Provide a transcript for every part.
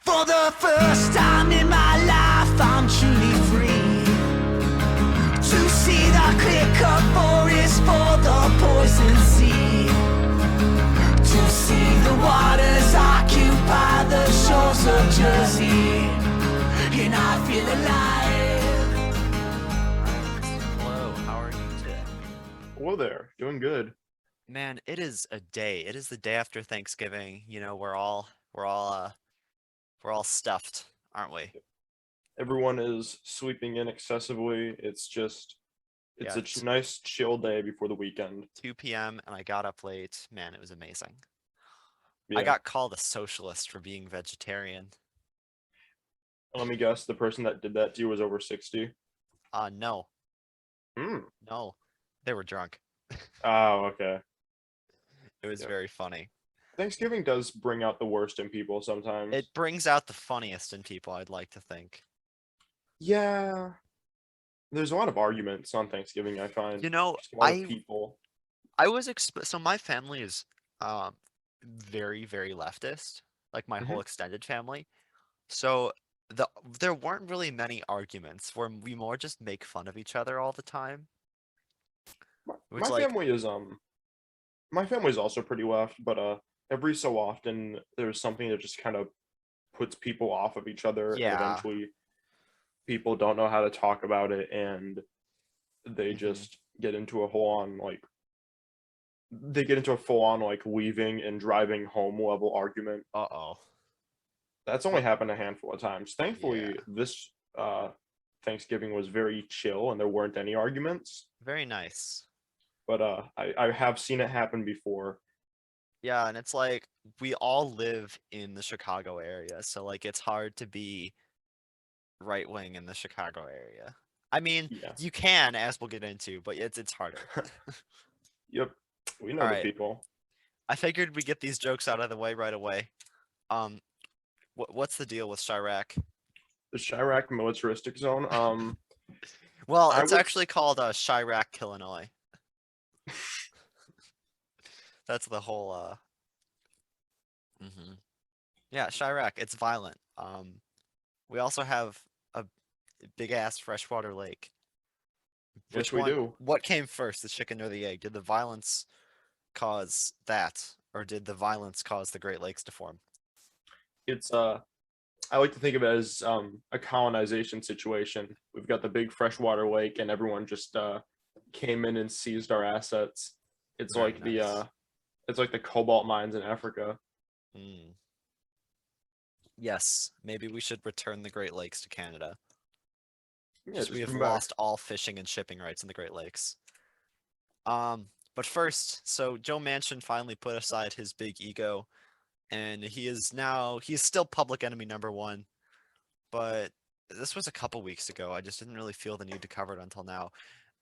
For the first time in my life, I'm truly free to see the clear-cut forest for the poison sea, to see the waters occupy the shores of Jersey, and I feel alive. Hello, how are you today? Hello there. Doing good. Man, it is a day. It is the day after Thanksgiving. You know, we're all stuffed, aren't we? Everyone is sleeping in excessively. It's Yeah, a nice chill day before the weekend. 2 p.m. and I got up late. Man, it was amazing. I Yeah. got called a socialist for being vegetarian. Let me guess, the person that did that to you was over 60. No, Hmm. no, they were drunk. Oh, okay. It was Yep. very funny. Thanksgiving does bring out the worst in people sometimes. It brings out the funniest in people, I'd like to think. Yeah. There's a lot of arguments on Thanksgiving, I find. You know, Just a lot of people. I was so my family is um very, very leftist, like my whole Hmm. extended family. So there weren't really many arguments where we more just make fun of each other all the time. My, Which my like, family is my family's also pretty left, but every so often there's something that just kind of puts people off of each other, and yeah. eventually people don't know how to talk about it, and they hmm just get into a whole on like they get into a full on like leaving and driving home level argument. Uh-oh. That's only What? happened a handful of times. Yeah. Thankfully, this Thanksgiving was very chill and there weren't any arguments. Very nice. But I have seen it happen before. Yeah, and it's like we all live in the Chicago area, so like it's hard to be right wing in the Chicago area. I mean, Yeah. you can, as we'll get into, but it's harder. Yep. We know All the right. people. I figured we get these jokes out of the way right away. Um, what's the deal with Chiraq? The Chiraq militaristic zone. Well, I it's would actually called Chiraq, Illinois. That's the whole Yeah, Chiraq, it's violent. We also have a big ass freshwater lake. Yes, Which we one? do. What came first, the chicken or the egg? Did the violence cause that, or did the violence cause the Great Lakes to form? It's I like to think of it as a colonization situation. We've got the big freshwater lake, and everyone just came in and seized our assets. It's Very like nice. the cobalt mines in Africa. Hmm. Yes, maybe we should return the Great Lakes to Canada. Yeah, Just we just have come back. lost all fishing and shipping rights in the Great Lakes. But first, so Joe Manchin finally put aside his big ego, and he's still public enemy number one. But this was a couple weeks ago. I just didn't really feel the need to cover it until now.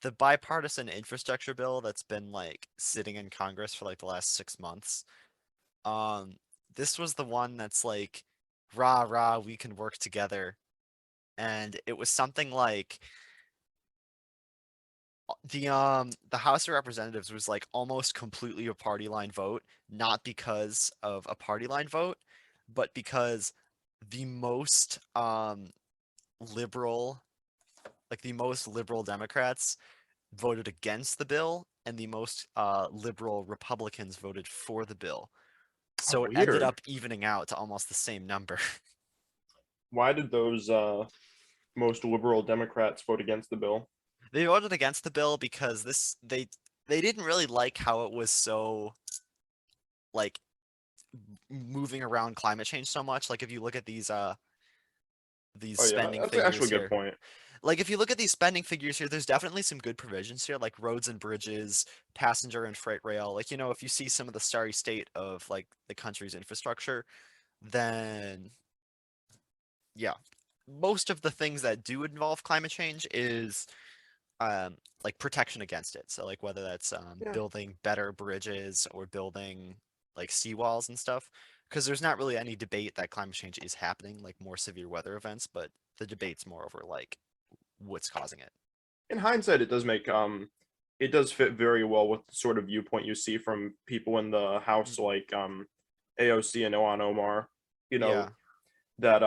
The bipartisan infrastructure bill that's been like sitting in Congress for like the last 6 months. Um, this was the one that's like, rah rah, we can work together. And it was something like the House of Representatives was like almost completely a party line vote, not because of a party line vote, but because the most liberal the most liberal Democrats voted against the bill and the most liberal Republicans voted for the bill. Oh, So it ended weird. up evening out to almost the same number. Why did those most liberal Democrats vote against the bill? They voted against the bill because they didn't really like how it was so like moving around climate change so much. Like if you look at these Oh yeah, spending that's figures actually a good here. point. Like if you look at these spending figures here, there's definitely some good provisions here, like roads and bridges, passenger and freight rail. Like, you know, if you see some of the sorry state of like the country's infrastructure, then yeah, most of the things that do involve climate change is like protection against it. So like whether that's Yeah. building better bridges or building like seawalls and stuff, because there's not really any debate that climate change is happening, like more severe weather events, but the debate's more over like what's causing it. In hindsight, it does fit very well with the sort of viewpoint you see from people in the House Mhm. like AOC and Ilhan Omar. You know, Yeah. that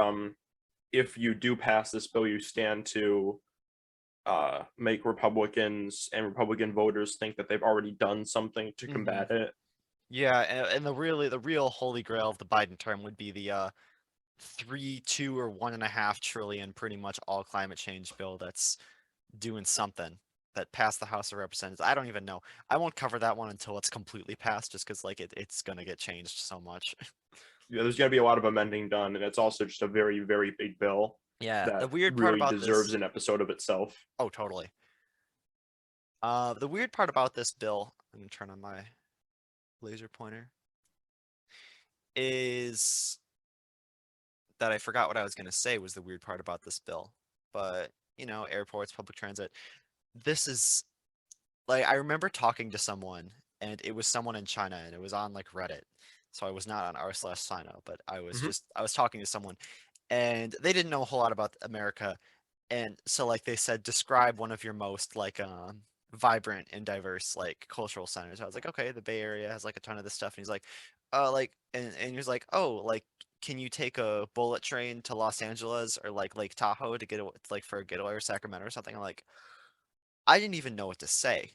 if you do pass this bill, you stand to make Republicans and Republican voters think that they've already done something to Hmm. combat it. Yeah, and the real holy grail of the Biden term would be the 3, 2, or 1.5 trillion pretty much all climate change bill that's doing something that passed the House of Representatives. I don't even know. I won't cover that one until it's completely passed, just because like it's gonna get changed so much. Yeah, there's going to be a lot of amending done, and it's also just a very, very big bill Yeah, the that weird part really about deserves this. an episode of itself. Oh, totally. The weird part about this bill. I'm gonna turn on my laser pointer. Is that I forgot what I was gonna say was the weird part about this bill. But airports, public transit. This is like I remember talking to someone, and it was someone in China, and it was on like Reddit. So I was not on r/Sino, but Mhm. I was talking to someone, and they didn't know a whole lot about America, and so like they said, describe one of your most like vibrant and diverse like cultural centers. I was like, okay, the Bay Area has like a ton of this stuff, and he's like, like, and he was like, oh, like, can you take a bullet train to Los Angeles or like Lake Tahoe to get like for a getaway or Sacramento or something? I'm like, I didn't even know what to say.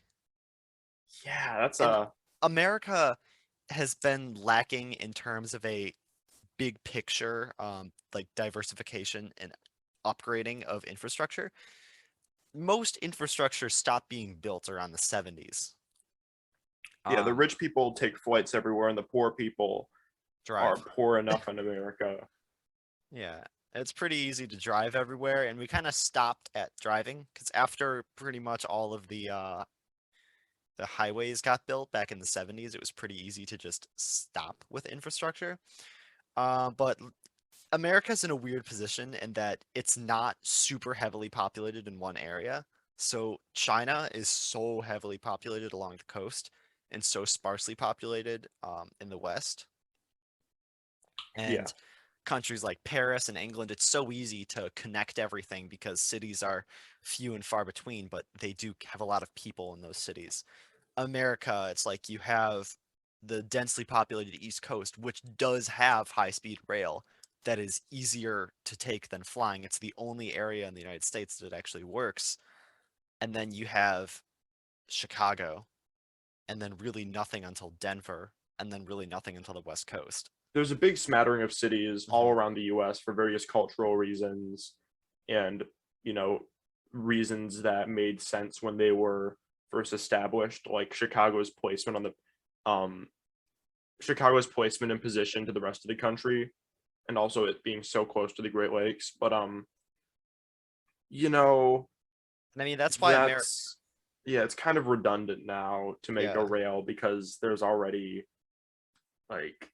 Yeah, that's And America has been lacking in terms of a big picture, like diversification and upgrading of infrastructure. Most infrastructure stopped being built around the 70s. yeah. The Um, rich people take flights everywhere, and the poor people are drive. poor enough in America. Yeah, it's pretty easy to drive everywhere, and we kind of stopped at driving because after pretty much all of the highways got built back in the 70s, it was pretty easy to just stop with infrastructure. But America's in a weird position in that it's not super heavily populated in one area. So China is so heavily populated along the coast and so sparsely populated in the west. Yeah, And countries like Paris and England, it's so easy to connect everything because cities are few and far between, but they do have a lot of people in those cities. America, it's like you have the densely populated East Coast, which does have high-speed rail that is easier to take than flying. It's the only area in the United States that actually works. And then you have Chicago, and then really nothing until Denver, and then really nothing until the West Coast. there's a big smattering of cities all Hmm. around the U.S. for various cultural reasons, and you know, reasons that made sense when they were first established, like um Chicago's placement and position to the rest of the country, and also it being so close to the Great Lakes. But you know, And I mean, that's why America, that's yeah, it's kind of redundant now to make a yeah. rail because there's already like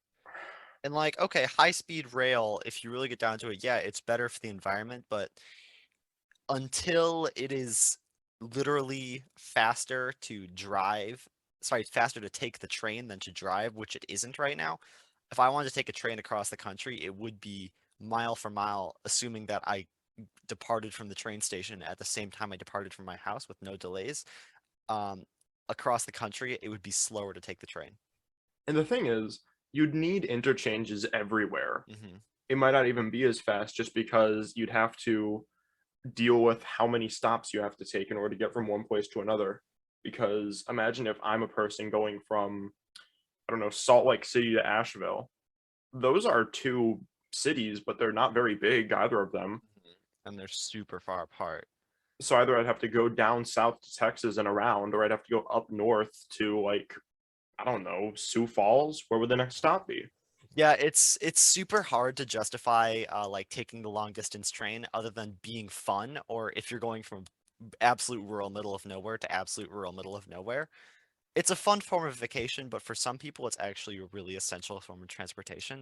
And like, okay, high-speed rail, if you really get down to it, yeah, it's better for the environment, but until it is literally faster to drive, sorry, faster to take the train than to drive, which it isn't right now. If I wanted to take a train across the country, it would be mile for mile, assuming that I departed from the train station at the same time I departed from my house with no delays. Um, Across the country, it would be slower to take the train. and the thing is, you'd need interchanges everywhere. Hmm. It might not even be as fast just because you'd have to deal with how many stops you have to take in order to get from one place to another. Because imagine if I'm a person going from, I don't know, Salt Lake City to Asheville. Those are two cities, but they're not very big, either of them. And they're super far apart. So either I'd have to go down south to Texas and around, or I'd have to go up north to like, I don't know, Sioux Falls. Where would the next stop be? Yeah, it's super hard to justify like taking the long distance train other than being fun, or if you're going from absolute rural middle of nowhere to absolute rural middle of nowhere. It's a fun form of vacation, but for some people it's actually a really essential form of transportation.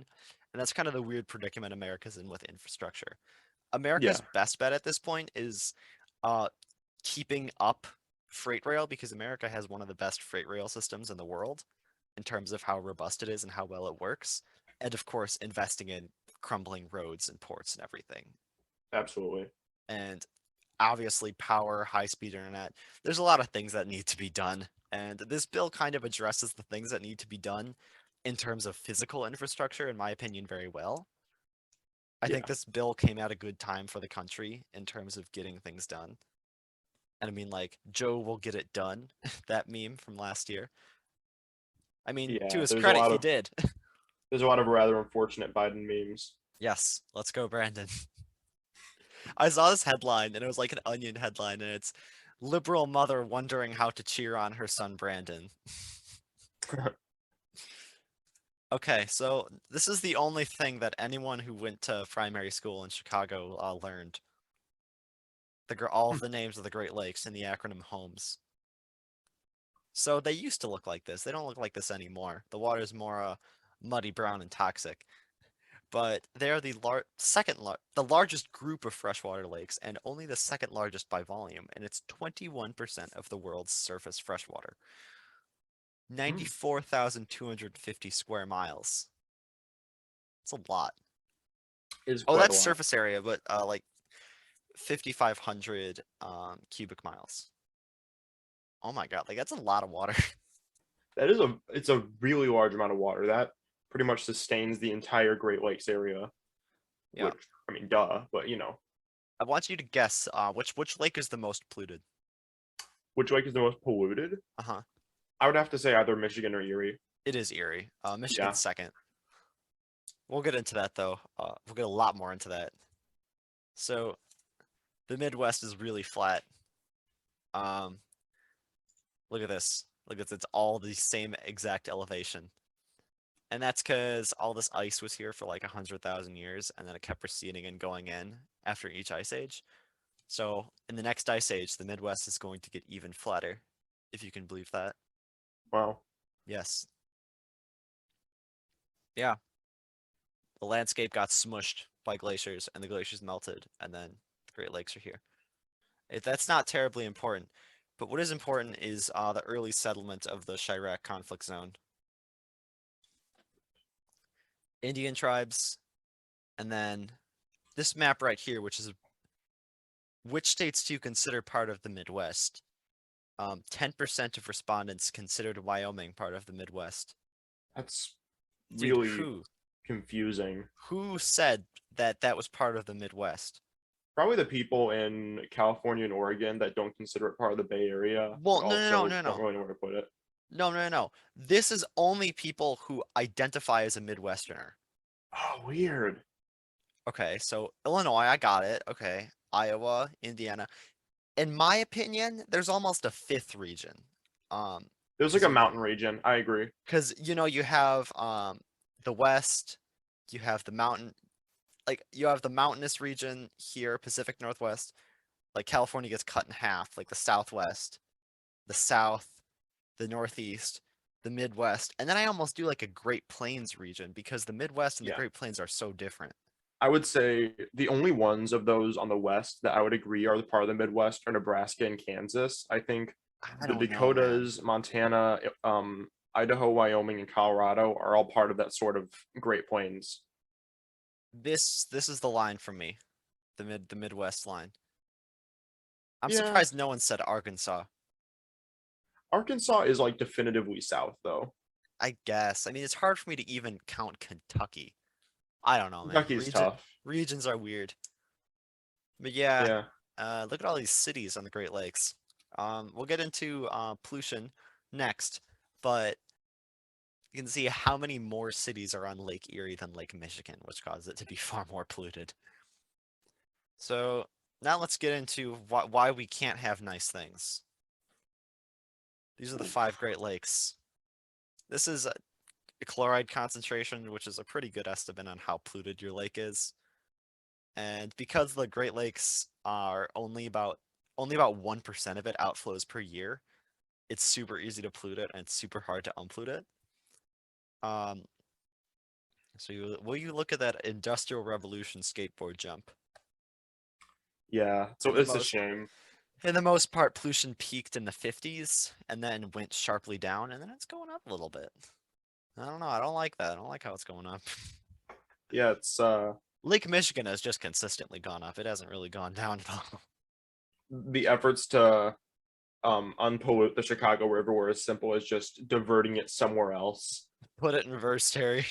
And that's kind of the weird predicament America's in with infrastructure. Yeah, America's best bet at this point is uh keeping up freight rail because America has one of the best freight rail systems in the world in terms of how robust it is and how well it works. And of course, investing in crumbling roads and ports and everything. absolutely. And obviously, power, high speed internet. There's a lot of things that need to be done. And this bill kind of addresses the things that need to be done in terms of physical infrastructure, in my opinion, very well. I Yeah. think this bill came at a good time for the country in terms of getting things done. And I mean, like, Joe will get it done, that meme from last year. I mean, to Yeah, his credit, he did. there's a lot of rather unfortunate Biden memes. Yes, let's go, Brandon. I saw this headline, and it was like an Onion headline, and it's liberal mother wondering how to cheer on her son Brandon. Okay, so this is the only thing that anyone who went to primary school in Chicago learned. All of the names of the Great Lakes in the acronym HOMES. So they used to look like this. They don't look like this anymore. The water is more muddy, brown, and toxic. But they are the largest group of freshwater lakes, and only the second largest by volume, and it's 21% of the world's surface freshwater. 94,250 square miles. It's a lot. Is Oh, quite a that's lot. surface area, but like 5,500 cubic miles. Oh my god, like that's a lot of water. It's a really large amount of water. That pretty much sustains the entire Great Lakes area. Yeah. Which, I mean, duh, but you know. I want you to guess which lake is the most polluted. Which lake is the most polluted? Uh-huh. I would have to say either Michigan or Erie. It is Erie. Yeah. Michigan's second. We'll get into that though. We'll get a lot more into that. So the Midwest is really flat. Look at this. Look at this. It's all the same exact elevation. And that's because all this ice was here for like 100,000 years, and then it kept receding and going in after each ice age. So in the next ice age, the Midwest is going to get even flatter, if you can believe that. Wow. Yes. Yeah. The landscape got smushed by glaciers, and the glaciers melted, and then the Great Lakes are here. That's not terribly important, but what is important is the early settlement of the Chiraq conflict zone. Indian tribes, and then this map right here, which is which states do you consider part of the Midwest? 10% of respondents considered Wyoming part of the Midwest. That's Dude, really confusing. who said that that was part of the Midwest? Probably the people in California and Oregon that don't consider it part of the Bay Area. Well, but no. also don't really know where to put it. No. This is only people who identify as a Midwesterner. Oh, weird. Okay, so Illinois, I got it. Okay, Iowa, Indiana. In my opinion, there's almost a fifth region. There's like a mountain region. I agree. Because you have the West, you have the mountain, like you have the mountainous region here, Pacific Northwest. Like California gets cut in half, like the Southwest, the South, the Northeast, the Midwest, and then I almost do like a Great Plains region because the Midwest and the Yeah. Great Plains are so different. I would say the only ones of those on the West that I would agree are the part of the Midwest are Nebraska and Kansas. I think I the don't know, man. Dakotas, Montana, Idaho, Wyoming, and Colorado are all part of that sort of Great Plains. This is the line from me, the Midwest line. I'm Yeah. surprised no one said Arkansas. Arkansas is like definitively south, though. I guess. I mean, it's hard for me to even count Kentucky. I don't know, man. Kentucky's tough. Regions are weird. But yeah, Yeah. look at all these cities on the Great Lakes. We'll get into pollution next, but you can see how many more cities are on Lake Erie than Lake Michigan, which causes it to be far more polluted. So now let's get into why we can't have nice things. These are the 5 Great Lakes. This is a chloride concentration, which is a pretty good estimate on how polluted your lake is. And because the Great Lakes are only about 1% of it outflows per year, it's super easy to pollute it and it's super hard to unpollute it. So will you look at that Industrial Revolution skateboard jump? Yeah. So For the it's a most- shame. In the most part, pollution peaked in the 50s and then went sharply down, and then it's going up a little bit. I don't know. I don't like that. I don't like how it's going up. Yeah, it's Lake Michigan has just consistently gone up. It hasn't really gone down at all. the efforts to unpollute the Chicago River were as simple as just diverting it somewhere else. Put it in reverse, Terry.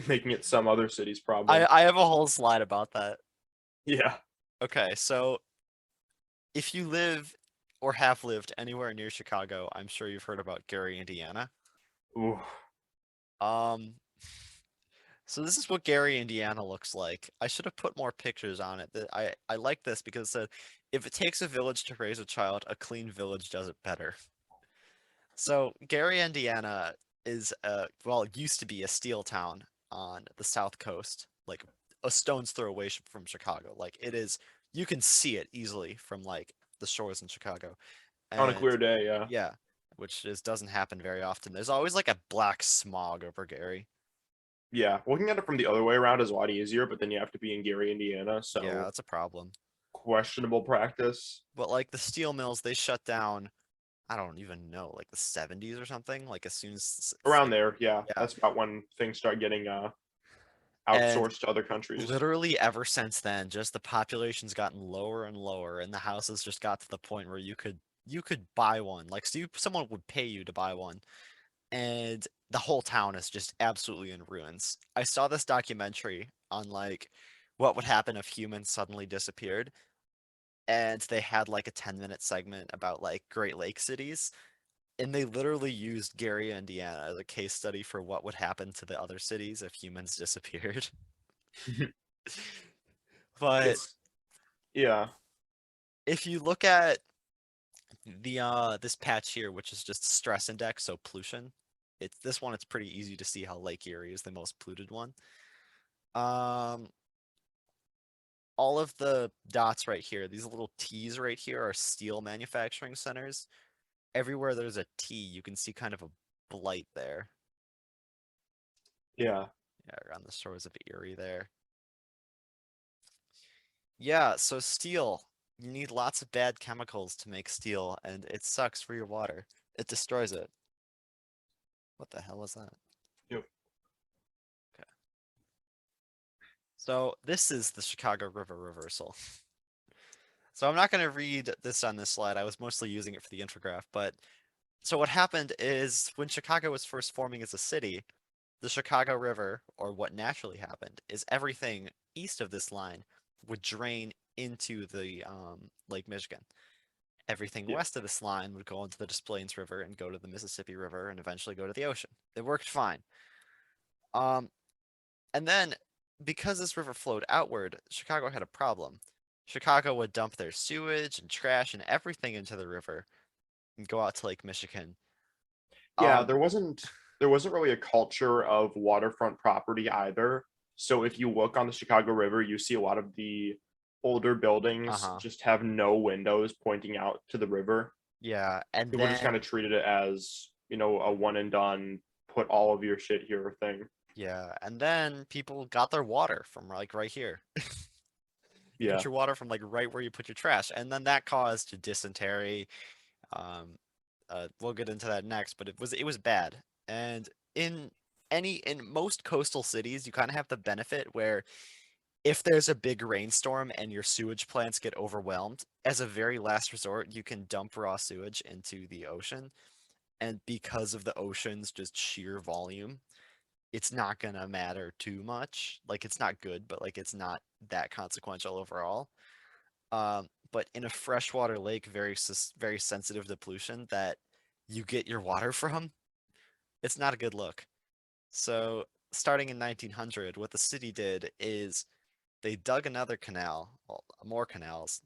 making it some other city's problem. I have a whole slide about that. Yeah. Okay, so if you live or have lived anywhere near Chicago, I'm sure you've heard about Gary, Indiana. Ooh. Um, so this is what Gary, Indiana looks like. I should have put more pictures on it. I like this because it said, if it takes a village to raise a child, a clean village does it better. So Gary, Indiana is well, it used to be a steel town on the south coast, like a stone's throw away from Chicago. Like it is, you can see it easily from like the shores in Chicago. On a And clear day, yeah. yeah, which is doesn't happen very often. There's always like a black smog over Gary. Yeah. Looking at it from the other way around is a lot easier, but then you have to be in Gary, Indiana, Yeah, so that's a problem. questionable practice. But like the steel mills, they shut down, I don't even know, like the 70s or something. Like as soon as Around there, yeah. yeah. That's about when things start getting And outsourced to other countries. literally ever since then, just the population's gotten lower and lower, and the houses just got to the point where you could buy one. Like so someone would pay you to buy one, and the whole town is just absolutely in ruins. I saw this documentary on like what would happen if humans suddenly disappeared, and they had like a 10-minute segment about like Great Lake cities, and they literally used Gary, Indiana as a case study for what would happen to the other cities if humans disappeared. But It's yeah. if you look at the this patch here, which is just stress index, so pollution, it's this one, it's pretty easy to see how Lake Erie is the most polluted one. Um, all of the dots right here, these little T's right here are steel manufacturing centers. Everywhere there's a T, you can see kind of a blight there. Yeah. Yeah, around the shores of Erie there. Yeah, so steel. You need lots of bad chemicals to make steel, and it sucks for your water. It destroys it. What the hell was that? Yep. Okay. So this is the Chicago River reversal. So I'm not going to read this on this slide. I was mostly using it for the infograph, but so what happened is when Chicago was first forming as a city, the Chicago River, or what naturally happened, is everything east of this line would drain into the Lake Michigan. Everything Yeah. west of this line would go into the Des Plaines River and go to the Mississippi River and eventually go to the ocean. It worked fine. Um, and then because this river flowed outward, Chicago had a problem. Chicago would dump their sewage and trash and everything into the river and go out to Lake Michigan. Yeah, Um, there wasn't really a culture of waterfront property either. So if you look on the Chicago River, you see a lot of the older buildings uh-huh. just have no windows pointing out to the river. Yeah, and People just kind then of treated it as, a one and done, put all of your shit here thing. yeah, and then people got their water from like right here. You get Yeah. your water from like right where you put your trash, and then that caused dysentery. Um, we'll get into that next, but it was bad. And in in most coastal cities, you kind of have the benefit where if there's a big rainstorm and your sewage plants get overwhelmed, as a very last resort, you can dump raw sewage into the ocean. And because of the ocean's just sheer volume, it's not gonna matter too much. Like it's not good, but like it's not that consequential overall. But in a freshwater lake, very sensitive to pollution that you get your water from, it's not a good look. So starting in 1900, what the city did is they dug another canal, well, more canals,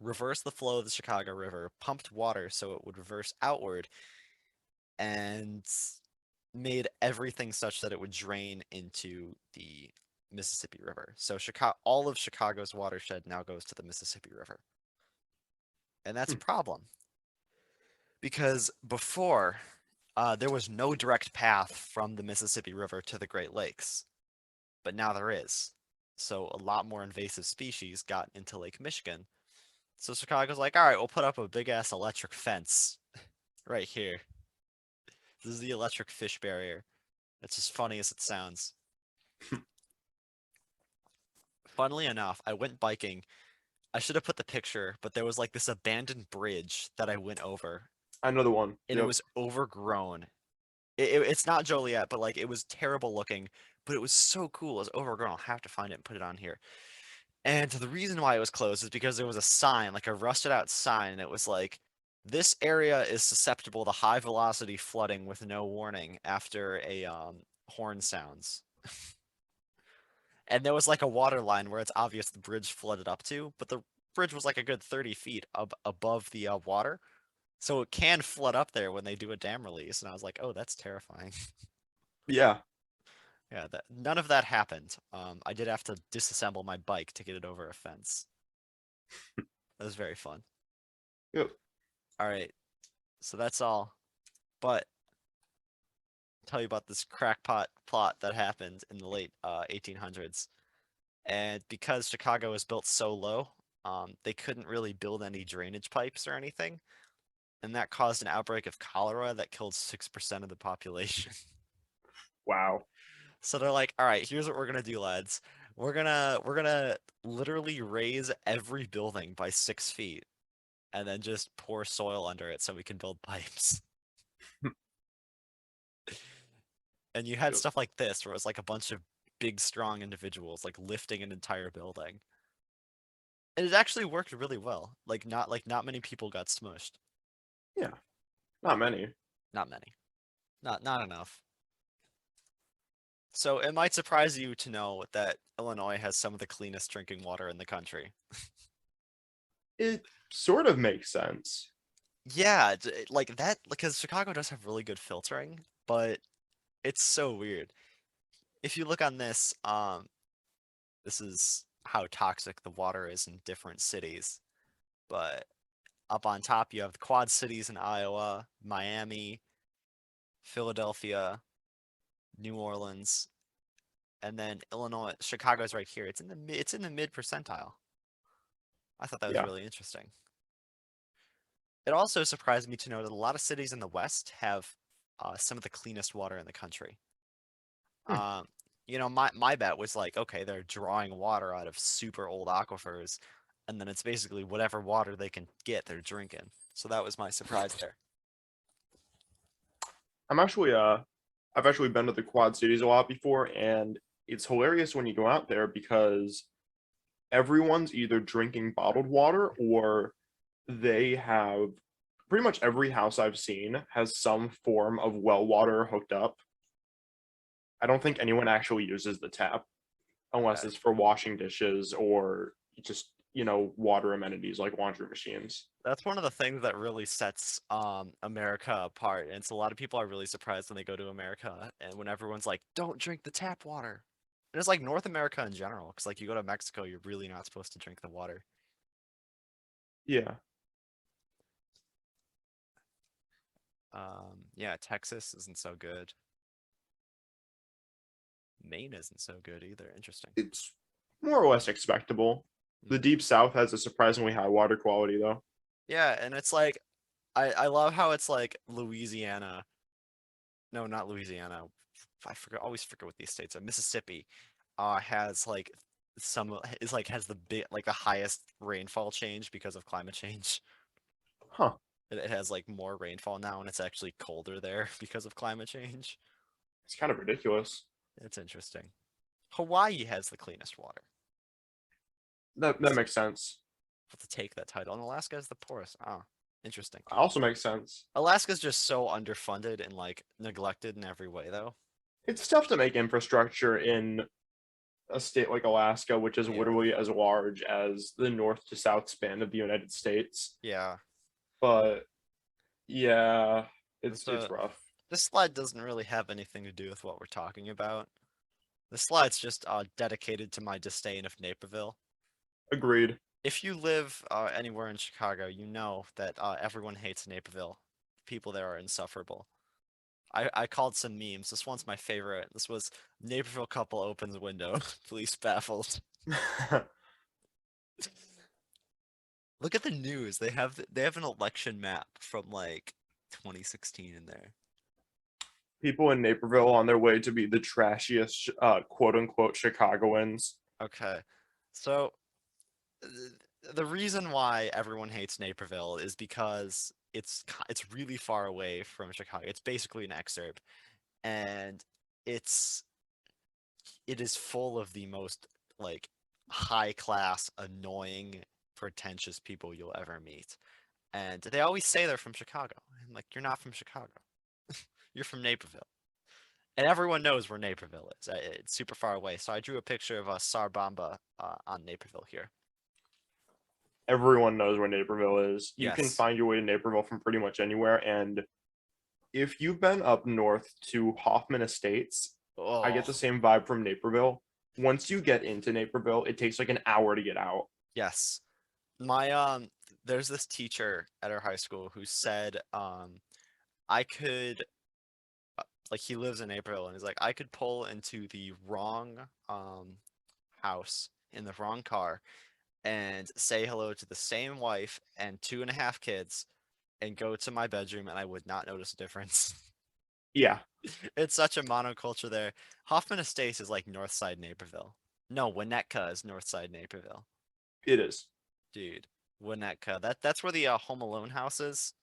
reversed the flow of the Chicago River, pumped water so it would reverse outward, and made everything such that it would drain into the Mississippi River. So all of Chicago's watershed now goes to the Mississippi River. And that's a Hmm. problem because before there was no direct path from the Mississippi River to the Great Lakes, but now there is. So a lot more invasive species got into Lake Michigan. So Chicago's like, all right, we'll put up a big ass electric fence right here. This is the electric fish barrier. It's as funny as it sounds. Funnily enough, I went biking. I should have put the picture, but there was like this abandoned bridge that I went over, I know the one. and it Yep. was overgrown. It's not Joliet, but like it was terrible looking. but it was so cool. It was overgrown. I'll have to find it and put it on here. And the reason why it was closed is because there was a sign, like a rusted out sign, and it was like, this area is susceptible to high velocity flooding with no warning after a horn sounds. And there was like a water line where it's obvious the bridge flooded up to, but the bridge was like a good 30 feet above the water. So it can flood up there when they do a dam release. And I was like, oh, that's terrifying. Yeah. Yeah, none of that happened. I did have to disassemble my bike to get it over a fence. That was very fun. Yep. All right, so that's all. But I'll tell you about this crackpot plot that happened in the late 1800s. And because Chicago was built so low, they couldn't really build any drainage pipes or anything. And that caused an outbreak of cholera that killed 6% of the population. Wow. So they're like, all right, here's what we're gonna do, lads. We're gonna literally raise every building by 6 feet and then just pour soil under it so we can build pipes. And you had Yep. stuff like this where it was like a bunch of big strong individuals like lifting an entire building. And it actually worked really well. Not many people got smushed. Yeah. Not many. Not many. Not enough. So it might surprise you to know that Illinois has some of the cleanest drinking water in the country. It sort of makes sense. Yeah, like that, because Chicago does have really good filtering, but it's so weird. If you look on this, this is how toxic the water is in different cities. But up on top, you have the Quad Cities in Iowa, Miami, Philadelphia, New Orleans, and then Illinois. Chicago's right here. It's in the mid percentile. I thought that was Yeah. really interesting. It also surprised me to know that a lot of cities in the West have some of the cleanest water in the country. Hmm. My bet was like, okay, they're drawing water out of super old aquifers, and then it's basically whatever water they can get, they're drinking. So that was my surprise there. I've actually been to the Quad Cities a lot before, and it's hilarious when you go out there because everyone's either drinking bottled water or they have pretty much every house I've seen has some form of well water hooked up. I don't think anyone actually uses the tap unless Okay. it's for washing dishes or just, water amenities like laundry machines. That's one of the things that really sets America apart. And it's a lot of people are really surprised when they go to America and when everyone's like, don't drink the tap water. And it's like North America in general, because like you go to Mexico, you're really not supposed to drink the water. Yeah. Yeah, Texas isn't so good. Maine isn't so good either. Interesting. It's more or less expectable. The Deep South has a surprisingly high water quality, though. Yeah, and it's like I love how it's like Louisiana. No, not Louisiana. Always forget what these states are. Mississippi has like has the the highest rainfall change because of climate change. Huh. It has like more rainfall now and it's actually colder there because of climate change. It's kind of ridiculous. It's interesting. Hawaii has the cleanest water. That makes sense. Have to take that title. And Alaska has the poorest. Oh, interesting. Also makes sense. Alaska's just so underfunded and like neglected in every way though. It's tough to make infrastructure in a state like Alaska, which is Yeah. literally as large as the north to south span of the United States. Yeah. But yeah, it's So- rough. This slide doesn't really have anything to do with what we're talking about. This slide's just dedicated to my disdain of Naperville. Agreed. If you live anywhere in Chicago, you know that everyone hates Naperville. People there are insufferable. I called some memes. This one's my favorite. This was Naperville couple opens window. Police baffled. Look at the news. They have an election map from like 2016 in there. People in Naperville on their way to be the trashiest, quote unquote, Chicagoans. Okay, so the reason why everyone hates Naperville is because it's really far away from Chicago. It's basically an exurb, and it's it is full of the most like high class, annoying, pretentious people you'll ever meet. And they always say they're from Chicago. And like, you're not from Chicago. You're from Naperville. And everyone knows where Naperville is. It's super far away. So I drew a picture of Sarbamba on Naperville here. Everyone knows where Naperville is. You can Yes. find your way to Naperville from pretty much anywhere. And if you've been up north to Hoffman Estates, I get the Oh, same vibe from Naperville. Once you get into Naperville, it takes like an hour to get out. yes. My there's this teacher at our high school who said I could like he lives in Naperville and he's like I could pull into the wrong house in the wrong car and say hello to the same wife and 2.5 kids and go to my bedroom and I would not notice a difference. Yeah, It's such a monoculture there. Hoffman Estates is like Northside Naperville. No, Winnetka is Northside Naperville. it is. Dude, Winnetka. That's where the Home Alone house is.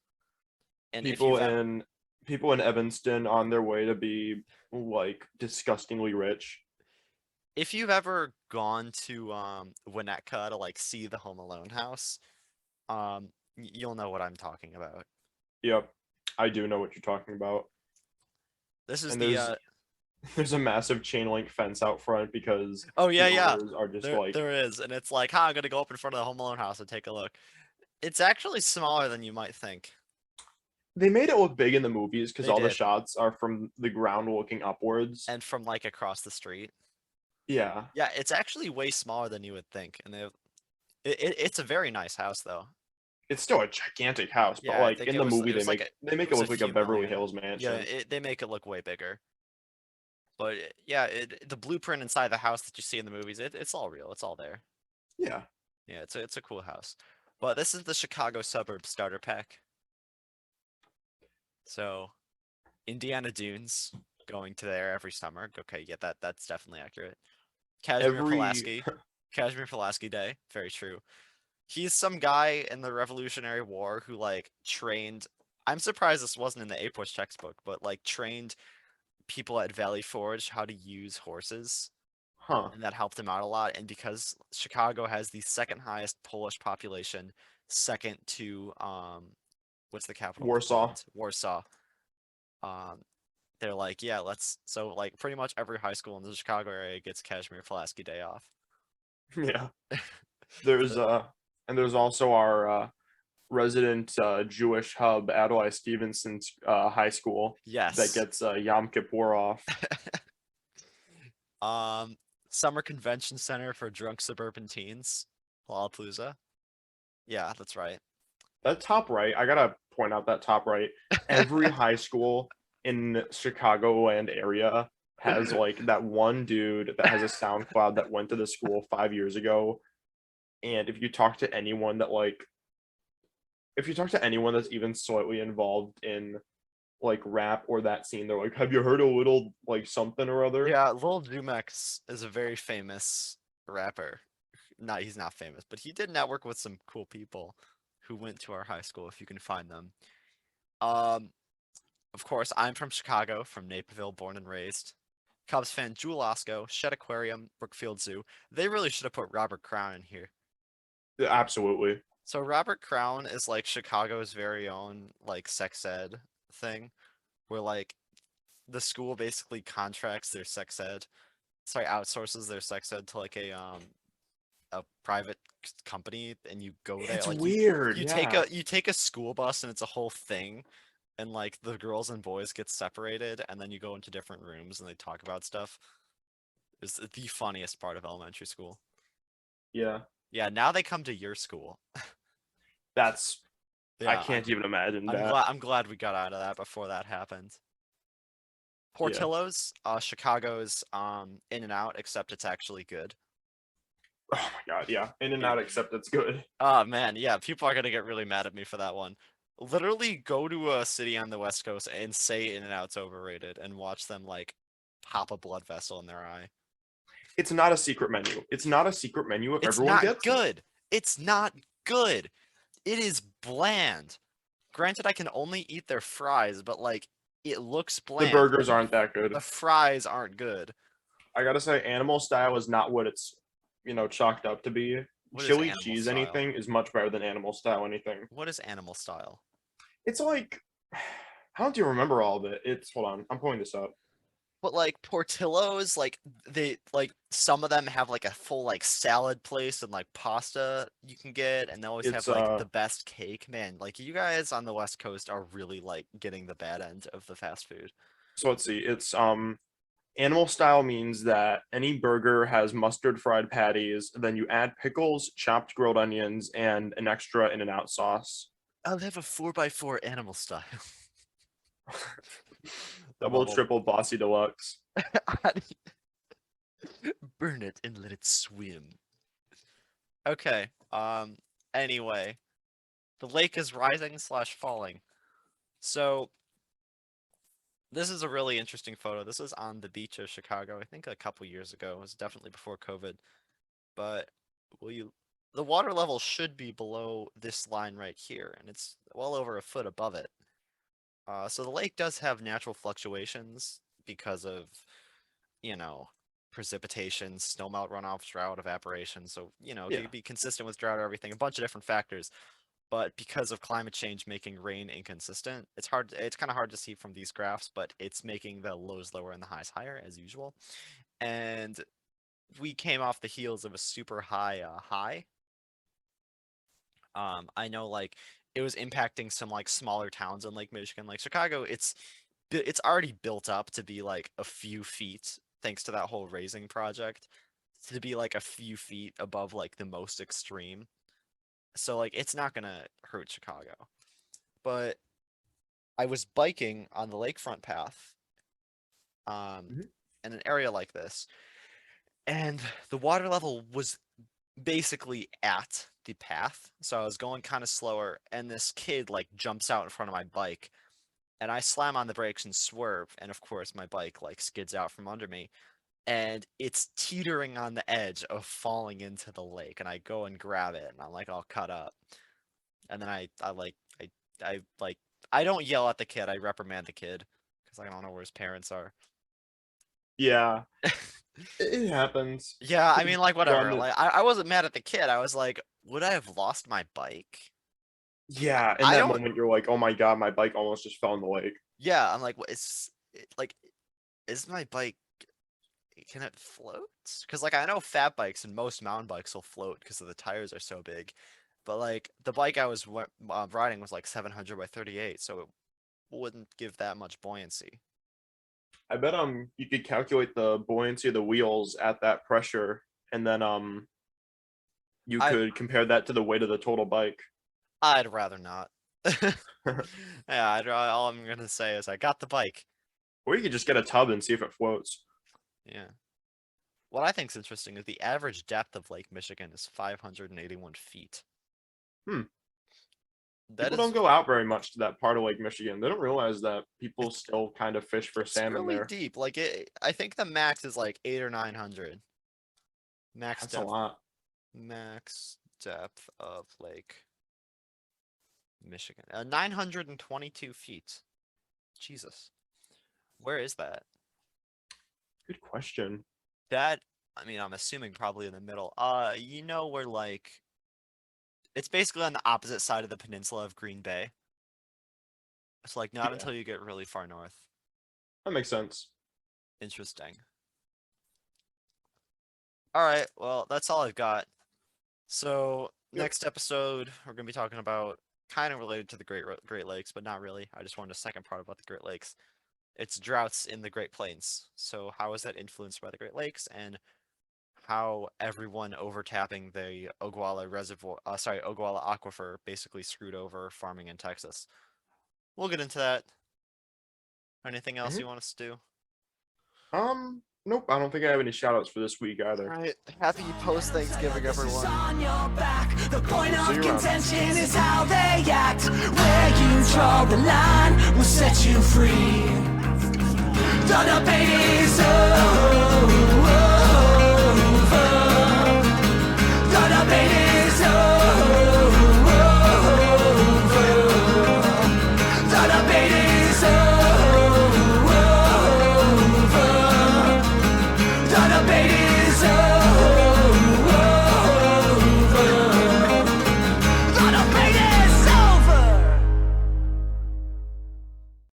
And People in Evanston on their way to be like disgustingly rich. if you've ever gone to Winnetka to like see the Home Alone house, you'll know what I'm talking about. Yep, I do know what you're talking about. This is And the there's a massive chain link fence out front because oh yeah, the yeah. owners are just There like there is, and it's like, I'm gonna go up in front of the Home Alone house and take a look. It's actually smaller than you might think. they made it look big in the movies because They all the did. shots are from the ground looking upwards. And from like across the street. Yeah, Yeah, it's actually way smaller than you would think. And it's a very nice house though. it's still a gigantic house, but Yeah, I like think in it the was movie it was like they make it it was a look like a few Beverly million. Hills Yeah, mansion. they make it look way bigger. But yeah, the blueprint inside the house that you see in the movies, it's all real. It's all there. Yeah, Yeah, it's a cool house. But this is the Chicago suburb starter pack. So Indiana Dunes going to there every summer. Okay, yeah, that's definitely accurate. Casimir every Pulaski. Casimir Pulaski Day. Very true. He's some guy in the Revolutionary War who like trained. I'm surprised this wasn't in the A-Push textbook, but like trained people at Valley Forge how to use horses, huh and that helped him out a lot. And because Chicago has the second highest Polish population, second to what's the capital of Warsaw. Poland? Warsaw. Um, they're like, yeah, let's. So like pretty much every high school in the Chicago area gets Casimir Pulaski Day off. Yeah, there's and there's also our resident Jewish hub, Adlai Stevenson's high school that Yes. gets Yom Kippur off. Summer Convention Center for Drunk Suburban Teens, Lollapalooza. Yeah, that's right. That top right, I gotta point out that top right. Every high school in Chicagoland area has like that one dude that has a SoundCloud that went to the school 5 years ago. And if you talk to anyone that's even slightly involved in like rap or that scene, they're like, have you heard a little like something or other? Yeah, Lil Jumex is a very famous rapper. Not he's not famous, but he did network with some cool people who went to our high school if you can find them. Um, of course, I'm from Chicago, from Naperville, born and raised. Cubs fan, Jewel Osco, Shed Aquarium, Brookfield Zoo. They really should have put Robert Crown in here. Yeah, absolutely. So Robert Crown is like Chicago's very own like sex ed thing, where like the school basically contracts their sex ed, sorry, outsources their sex ed to like a private company, and you go there It's like weird. you Yeah. take a school bus and it's a whole thing, and like the girls and boys get separated, and then you go into different rooms and they talk about stuff. It's the funniest part of elementary school. Yeah. Yeah, now they come to your school. That's I Yeah, can't even imagine that. I'm glad we got out of that before that happened. Yeah. Portillo's, Chicago's In and Out, except it's actually good. Oh my god, yeah. In and out, except it's good. Oh man, yeah, people are gonna get really mad at me for that one. Literally go to a city on the West Coast and say In and Out's overrated and watch them like pop a blood vessel in their eye. It's not a secret menu. It's not a secret menu if It's everyone not gets it. good. It's not good. It is bland. Granted, I can only eat their fries, but like it looks The bland. burgers aren't that good. The fries aren't good. I gotta say, animal style is not what it's, chalked up to be. What is Chili animal cheese style? anything is much better than animal style anything. What is animal style? It's like, how don't you remember all of it? Hold on, I'm pulling this up. But like Portillo's, like they like some of them have like a full like salad place and like pasta you can get, and they always have It's like the best cake. Man, like you guys on the West Coast are really like getting the bad end of the fast food. So let's see. It's animal style means that any burger has mustard fried patties, then you add pickles, chopped grilled onions, and an extra In-N-Out sauce. Oh, they have a 4x4 animal style. Double, Bubble. triple, bossy deluxe. Burn it and let it swim. Okay. Anyway, the lake is rising / falling. So this is a really interesting photo. This is on the beach of Chicago. I think a couple years ago. It was definitely before COVID. But the water level should be below this line right here, and it's well over a foot above it. So the lake does have natural fluctuations because of, precipitation, snowmelt runoff, drought, evaporation. So, it Yeah. can be consistent with drought or everything, a bunch of different factors. But because of climate change making rain inconsistent, it's kind of hard to see from these graphs, but it's making the lows lower and the highs higher as usual. And we came off the heels of a super high high. I know like it was impacting some like smaller towns in Lake Michigan, like Chicago. It's already built up to be like a few feet, thanks to that whole raising project, to be like a few feet above like the most extreme. So like it's not gonna hurt Chicago. But I was biking on the lakefront path, in an area like this, and the water level was basically at the path. So I was going kind of slower, and this kid like jumps out in front of my bike, and I slam on the brakes and swerve, and of course my bike like skids out from under me, and it's teetering on the edge of falling into the lake, and I go and grab it, and I'm like all cut up, and then I don't yell at the kid, I reprimand the kid because I don't know where his parents are. Yeah. It happens. Yeah, I mean, like, whatever. Run the- Like, I wasn't mad at the kid. I was like, would I have lost my bike? Yeah, in I that don't- moment you're like, oh my god, my bike almost just fell in the lake. Yeah, I'm like, is my bike, can it float? Because, like, I know fat bikes and most mountain bikes will float because the tires are so big. But, like, the bike I was riding was, like, 700 by 38, so it wouldn't give that much buoyancy. I bet you could calculate the buoyancy of the wheels at that pressure, and then you could compare that to the weight of the total bike. I'd rather not. Yeah, all I'm gonna say is I got the bike. Or you could just get a tub and see if it floats. Yeah. What I think is interesting is the average depth of Lake Michigan is 581 feet. That People don't go out very much to that part of Lake Michigan. They don't realize that people still kind of fish for salmon really there. deep. Like I think the max is like 800 or 900. Max That's a depth. lot. Max depth of Lake Michigan. 922 feet. Jesus. Where is that? Good question. That, I mean, I'm assuming probably in the middle. Where like it's basically on the opposite side of the peninsula of Green Bay. It's like not Yeah. until you get really far north. That makes sense. Interesting. All right, well, that's all I've got. So Yep. next episode, we're gonna be talking about kind of related to the Great Lakes, but not really. I just wanted a second part about the Great Lakes. It's droughts in the Great Plains. So how is that influenced by the Great Lakes, and how everyone overtapping the Ogallala Aquifer basically screwed over farming in Texas. We'll get into that. Anything else you want us to do? Nope. I don't think I have any shoutouts for this week either. All right. Happy post-Thanksgiving, everyone. On your back. The point See of you around. contention is how they act. Where you draw the line will set you free. The debate is over.